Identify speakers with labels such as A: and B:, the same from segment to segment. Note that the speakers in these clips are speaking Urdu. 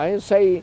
A: ISI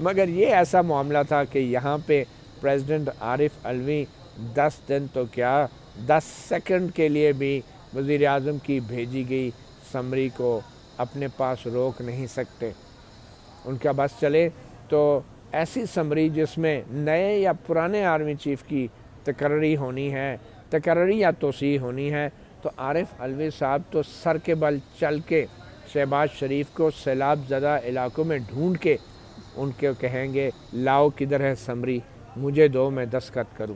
A: مگر یہ ایسا معاملہ تھا کہ یہاں پہ پریزیڈنٹ عارف علوی 10 دن تو کیا 10 سیکنڈ کے لیے بھی وزیر اعظم کی بھیجی گئی سمری کو اپنے پاس روک نہیں سکتے۔ ان کا بس چلے تو ایسی سمری جس میں نئے یا پرانے آرمی چیف کی تقرری یا توسیع ہونی ہے، تو عارف علوی صاحب تو سر کے بل چل کے شہباز شریف کو سیلاب زدہ علاقوں میں ڈھونڈ کے ان کے کہیں گے لاؤ کدھر ہے سمری، مجھے دو میں دستخط کروں۔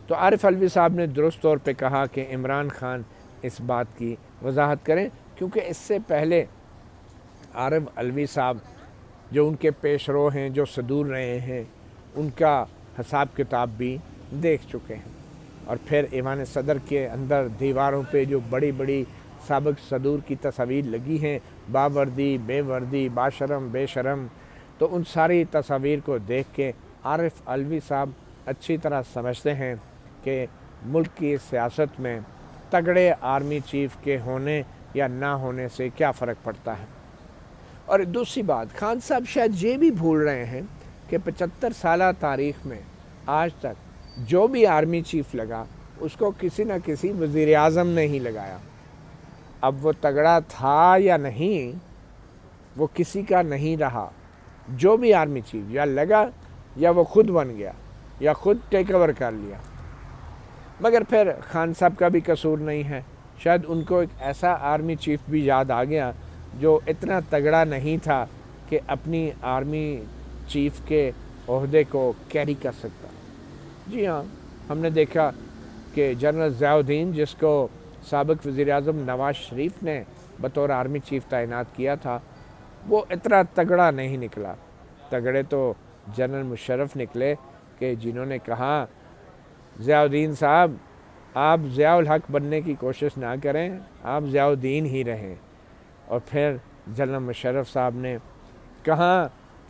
A: تو عارف علوی صاحب نے درست طور پہ کہا کہ عمران خان اس بات کی وضاحت کریں، کیونکہ اس سے پہلے عارف علوی صاحب جو ان کے پیش رو ہیں، جو صدور رہے ہیں، ان کا حساب کتاب بھی دیکھ چکے ہیں۔ اور پھر ایوان صدر کے اندر دیواروں پہ جو بڑی بڑی سابق صدور کی تصاویر لگی ہیں، باوردی، بے وردی، باشرم، بے شرم، تو ان ساری تصاویر کو دیکھ کے عارف علوی صاحب اچھی طرح سمجھتے ہیں کہ ملک کی سیاست میں تگڑے آرمی چیف کے ہونے یا نہ ہونے سے کیا فرق پڑتا ہے۔ اور دوسری بات، خان صاحب شاید یہ بھی بھول رہے ہیں کہ 75 سالہ تاریخ میں آج تک جو بھی آرمی چیف لگا اس کو کسی نہ کسی وزیر اعظم نے ہی لگایا۔ اب وہ تگڑا تھا یا نہیں، وہ کسی کا نہیں رہا۔ جو بھی آرمی چیف یا لگا یا وہ خود بن گیا یا خود ٹیک اوور کر لیا۔ مگر پھر خان صاحب کا بھی قصور نہیں ہے، شاید ان کو ایک ایسا آرمی چیف بھی یاد آ گیا جو اتنا تگڑا نہیں تھا کہ اپنی آرمی چیف کے عہدے کو کیری کر سکتا۔ جی ہاں، ہم نے دیکھا کہ جنرل ضیاء الدین، جس کو سابق وزیر اعظم نواز شریف نے بطور آرمی چیف تعینات کیا تھا، وہ اتنا تگڑا نہیں نکلا۔ تگڑے تو جنرل مشرف نکلے کہ جنہوں نے کہا ضیاء الدین صاحب آپ ضیاء الحق بننے کی کوشش نہ کریں، آپ ضیاء الدین ہی رہیں۔ اور پھر جنرل مشرف صاحب نے کہاں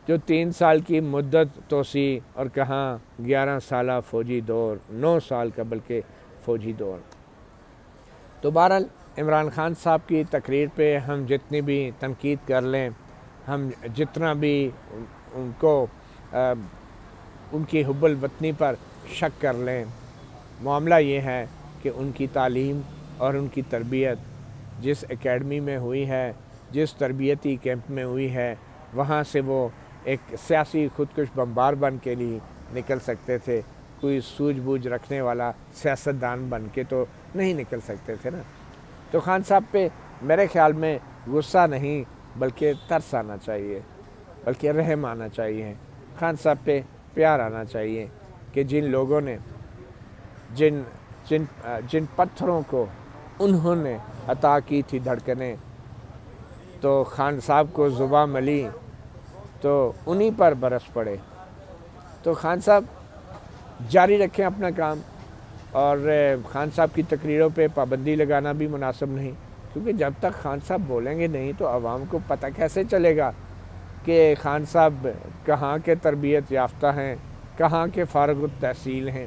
A: جو 3 سال کی مدت توسیع اور کہاں 11 سالہ فوجی دور، 9 سال کا بلکہ فوجی دور۔ تو بہرحال عمران خان صاحب کی تقریر پہ ہم جتنی بھی تنقید کر لیں، ہم جتنا بھی ان کو ان کی حب الوطنی پر شک کر لیں، معاملہ یہ ہے کہ ان کی تعلیم اور ان کی تربیت جس اکیڈمی میں ہوئی ہے، جس تربیتی کیمپ میں ہوئی ہے، وہاں سے وہ ایک سیاسی خودکش بمبار بن کے لیے نکل سکتے تھے، کوئی سوجھ بوجھ رکھنے والا سیاستدان بن کے تو نہیں نکل سکتے تھے نا۔ تو خان صاحب پہ میرے خیال میں غصہ نہیں بلکہ ترس آنا چاہیے، بلکہ رحم آنا چاہیے۔ خان صاحب پہ پیار آنا چاہیے کہ جن لوگوں نے جن پتھروں کو انہوں نے عطا کی تھی دھڑکنیں، تو خان صاحب کو زباں ملی تو انہی پر برس پڑے۔ تو خان صاحب جاری رکھیں اپنا کام، اور خان صاحب کی تقریروں پہ پابندی لگانا بھی مناسب نہیں، کیونکہ جب تک خان صاحب بولیں گے نہیں تو عوام کو پتہ کیسے چلے گا کہ خان صاحب کہاں کے تربیت یافتہ ہیں، کہاں کے فارغ التحصیل ہیں،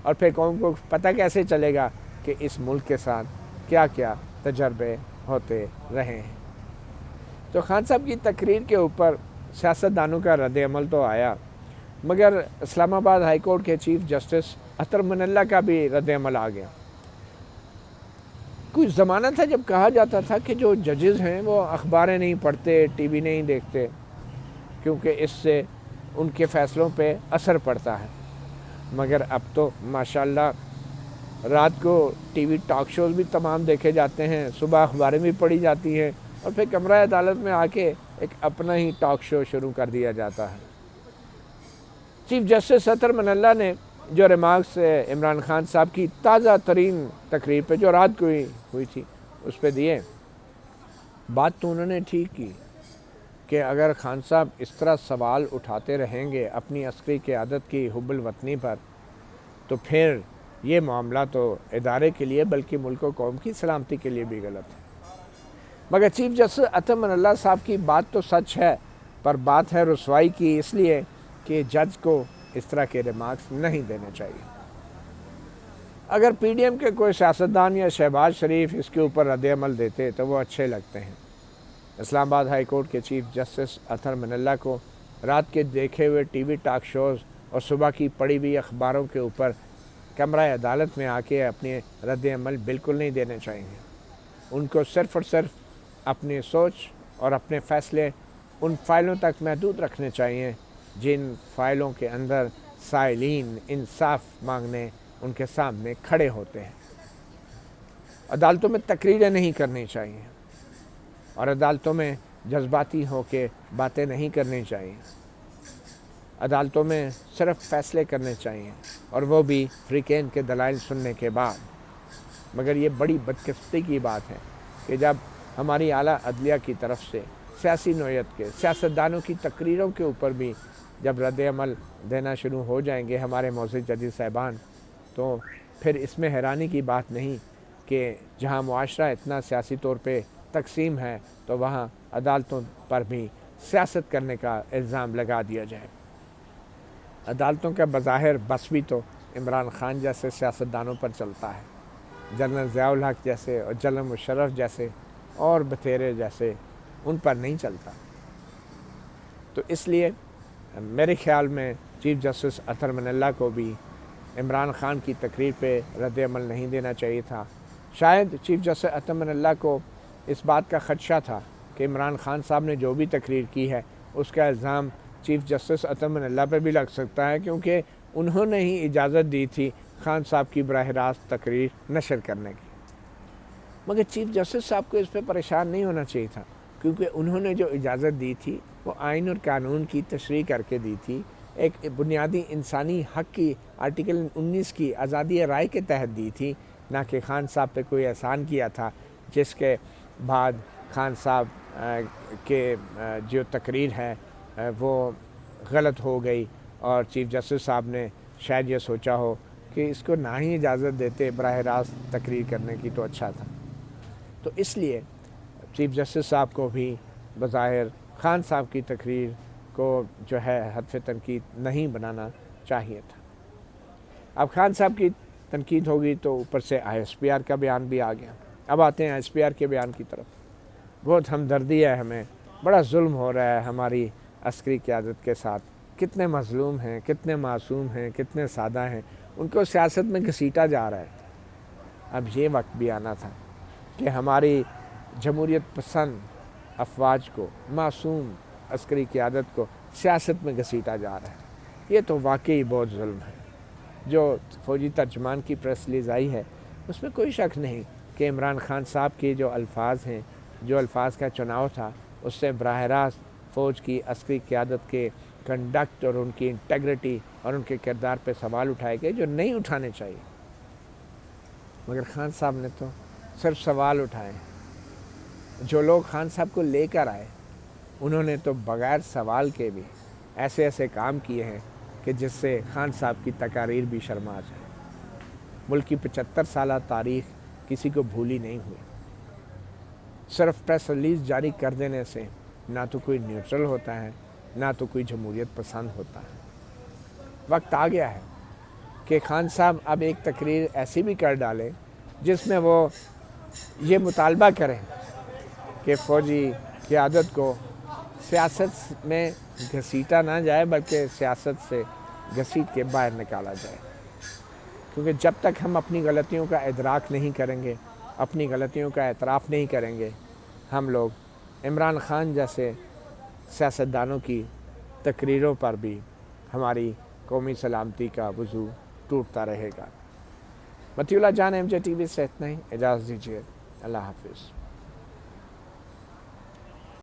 A: اور پھر قوم کو پتہ کیسے چلے گا کہ اس ملک کے ساتھ کیا کیا تجربے ہوتے رہے ہیں۔ تو خان صاحب کی تقریر کے اوپر سیاستدانوں کا رد عمل تو آیا، مگر اسلام آباد ہائی کورٹ کے چیف جسٹس اطہر من اللہ کا بھی رد عمل آ گیا۔ کچھ زمانہ تھا جب کہا جاتا تھا کہ جو ججز ہیں وہ اخباریں نہیں پڑھتے، ٹی وی نہیں دیکھتے، کیونکہ اس سے ان کے فیصلوں پہ اثر پڑتا ہے۔ مگر اب تو ماشاءاللہ رات کو ٹی وی ٹاک شوز بھی تمام دیکھے جاتے ہیں، صبح اخباریں بھی پڑھی جاتی ہیں، اور پھر کمرہ عدالت میں آ کے ایک اپنا ہی ٹاک شو شروع کر دیا جاتا ہے۔ چیف جسٹس اطہر من اللہ نے جو ریمارکس عمران خان صاحب کی تازہ ترین تقریر پہ جو رات کو ہی ہوئی تھی اس پہ دیے، بات تو انہوں نے ٹھیک کی کہ اگر خان صاحب اس طرح سوال اٹھاتے رہیں گے اپنی عسکری قیادت کی حب الوطنی پر، تو پھر یہ معاملہ تو ادارے کے لیے بلکہ ملک و قوم کی سلامتی کے لیے بھی غلط ہے۔ مگر چیف جسٹس اطہر من اللہ صاحب کی بات تو سچ ہے، پر بات ہے رسوائی کی، اس لیے کہ جج کو اس طرح کے ریمارکس نہیں دینے چاہیے۔ اگر پی ڈی ایم کے کوئی سیاستدان یا شہباز شریف اس کے اوپر رد عمل دیتے تو وہ اچھے لگتے ہیں۔ اسلام آباد ہائی کورٹ کے چیف جسٹس اطہر من اللہ کو رات کے دیکھے ہوئے ٹی وی ٹاک شوز اور صبح کی پڑھی ہوئی اخباروں کے اوپر کمرہ عدالت میں آ کے اپنے رد عمل بالکل نہیں دینے چاہیے۔ ان کو صرف اور صرف اپنی سوچ اور اپنے فیصلے ان فائلوں تک محدود رکھنے چاہیے جن فائلوں کے اندر سائلین انصاف مانگنے ان کے سامنے کھڑے ہوتے ہیں۔ عدالتوں میں تقریریں نہیں کرنی چاہیے اور عدالتوں میں جذباتی ہو کے باتیں نہیں کرنی چاہیے۔ عدالتوں میں صرف فیصلے کرنے چاہیے اور وہ بھی فریقین کے دلائل سننے کے بعد۔ مگر یہ بڑی بدقسمتی کی بات ہے کہ جب ہماری اعلیٰ عدلیہ کی طرف سے سیاسی نوعیت کے سیاستدانوں کی تقریروں کے اوپر بھی جب رد عمل دینا شروع ہو جائیں گے ہمارے معزز ججز صاحبان، تو پھر اس میں حیرانی کی بات نہیں کہ جہاں معاشرہ اتنا سیاسی طور پہ تقسیم ہے تو وہاں عدالتوں پر بھی سیاست کرنے کا الزام لگا دیا جائے۔ عدالتوں کا بظاہر بس بھی تو عمران خان جیسے سیاستدانوں پر چلتا ہے، جنرل ضیاء الحق جیسے اور جنرل مشرف جیسے اور بتھیرے جیسے ان پر نہیں چلتا۔ تو اس لیے میرے خیال میں چیف جسٹس اطہر من اللہ کو بھی عمران خان کی تقریر پہ رد عمل نہیں دینا چاہیے تھا۔ شاید چیف جسٹس اطہر من اللہ کو اس بات کا خدشہ تھا کہ عمران خان صاحب نے جو بھی تقریر کی ہے اس کا الزام چیف جسٹس اطہر من اللہ پہ بھی لگ سکتا ہے، کیونکہ انہوں نے ہی اجازت دی تھی خان صاحب کی براہ راست تقریر نشر کرنے کی۔ مگر چیف جسٹس صاحب کو اس پہ پریشان نہیں ہونا چاہیے تھا، کیونکہ انہوں نے جو اجازت دی تھی وہ آئین اور قانون کی تشریح کر کے دی تھی، ایک بنیادی انسانی حق کی آرٹیکل 19 کی آزادی رائے کے تحت دی تھی، نہ کہ خان صاحب پہ کوئی احسان کیا تھا جس کے بعد خان صاحب کے جو تقریر ہے وہ غلط ہو گئی اور چیف جسٹس صاحب نے شاید یہ سوچا ہو کہ اس کو نہ ہی اجازت دیتے براہ راست تقریر کرنے کی تو اچھا تھا۔ تو اس لیے چیف جسٹس صاحب کو بھی بظاہر خان صاحب کی تقریر کو جو ہے ہدف تنقید نہیں بنانا چاہیے تھا۔ اب خان صاحب کی تنقید ہوگی تو اوپر سے آئی ایس پی آر کا بیان بھی آ گیا۔ اب آتے ہیں آئی ایس پی آر کے بیان کی طرف۔ بہت ہمدردی ہے ہمیں، بڑا ظلم ہو رہا ہے ہماری عسکری قیادت کے ساتھ، کتنے مظلوم ہیں، کتنے معصوم ہیں، کتنے سادہ ہیں، ان کو سیاست میں گھسیٹا جا رہا ہے۔ اب یہ وقت بھی آنا تھا کہ ہماری جمہوریت پسند افواج کو، معصوم عسکری قیادت کو سیاست میں گھسیٹا جا رہا ہے۔ یہ تو واقعی بہت ظلم ہے۔ جو فوجی ترجمان کی پریس ریلیز آئی ہے اس میں کوئی شک نہیں کہ عمران خان صاحب کے جو الفاظ ہیں، جو الفاظ کا چناؤ تھا، اس سے براہ راست فوج کی عسکری قیادت کے کنڈکٹ اور ان کی انٹیگریٹی اور ان کے کردار پہ سوال اٹھائے گئے جو نہیں اٹھانے چاہیے۔ مگر خان صاحب نے تو صرف سوال اٹھائے۔ جو لوگ خان صاحب کو لے کر آئے انہوں نے تو بغیر سوال کے بھی ایسے ایسے کام کیے ہیں کہ جس سے خان صاحب کی تقاریر بھی شرما جائے۔ ملک کی 75 سالہ تاریخ کسی کو بھولی نہیں ہوئی۔ صرف پریس ریلیز جاری کر دینے سے نہ تو کوئی نیوٹرل ہوتا ہے، نہ تو کوئی جمہوریت پسند ہوتا ہے۔ وقت آ گیا ہے کہ خان صاحب اب ایک تقریر ایسی بھی کر ڈالیں جس میں وہ یہ مطالبہ کریں کہ فوجی قیادت کو سیاست میں گھسیٹا نہ جائے بلکہ سیاست سے گھسیٹ کے باہر نکالا جائے، کیونکہ جب تک ہم اپنی غلطیوں کا ادراک نہیں کریں گے، اپنی غلطیوں کا اعتراف نہیں کریں گے، ہم لوگ عمران خان جیسے سیاستدانوں کی تقریروں پر بھی ہماری قومی سلامتی کا وضو ٹوٹتا رہے گا۔ مطیع اللہ جان، MJ TV سے اتنا ہی، اجازت دیجیے، اللہ حافظ۔